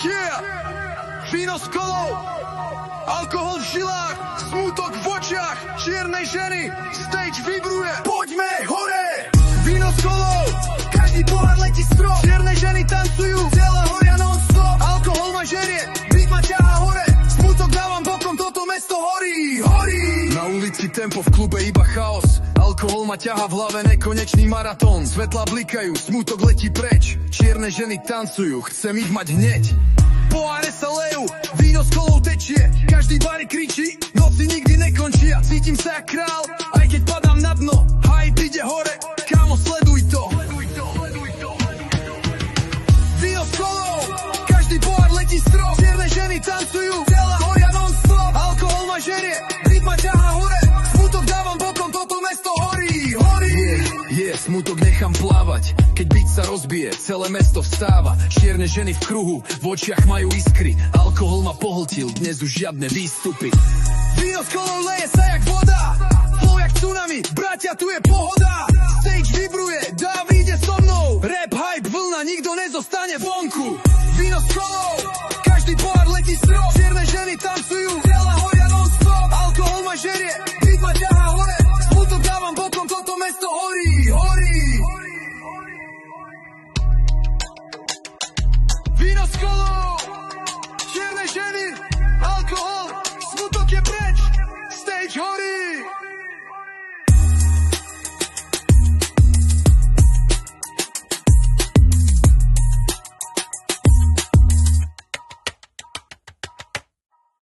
Yeah! Víno s kolou, alkohol v žilách, smútok v očiach, čierne ženy, stage vibruje, poďme hore! Víno s kolou, každý pohár letí strop, čierne ženy tancujú, tela horia non-stop, alkohol ma žerie, beat ma ťahá hore, smútok dávam bokom, toto mesto horí, horí! Na ulici tempo, v klube iba chaos, alkohol ma ťahá v hlave, nekonečný maratón, svetla blikajú, smútok letí preč, čierne ženy tancujú, chcem ich mať hneď. Poháre sa lejú, víno s kolou tečie, každý bari kričí, noci nikdy nekončia, cítim sa jak král, aj keď padám na dno, hype ide hore, kámo sleduj to. Víno s kolou, každý pohár letí strop, čierne ženy tancujú, tela horia non-stop, alkohol ma žerie, beat ma ťahá hore, smutok dávam bokom, toto mesto horí, horí. Smutok nechám plávať, keď beat sa rozbije, celé mesto vstáva, čierne ženy v kruhu, v očiach majú iskry, alkohol ma pohltil, dnes už žiadne výstupy. Víno s kolou leje sa jak voda, flow jak tsunami, bratia tu je pohoda, stage vibruje, dáv ide so mnou, rap, hype, vlna, nikto nezostane vonku. Víno s kolou, každý pohár letí strop, čierne ženy tancujú, tela horia non-stop, alkohol ma žerie, beat ma ťahá hore, smutok dávam bokom, toto mesto horí, horí. Víno s kolou, čierne ženy, alkohol, smutok je preč, stage horí.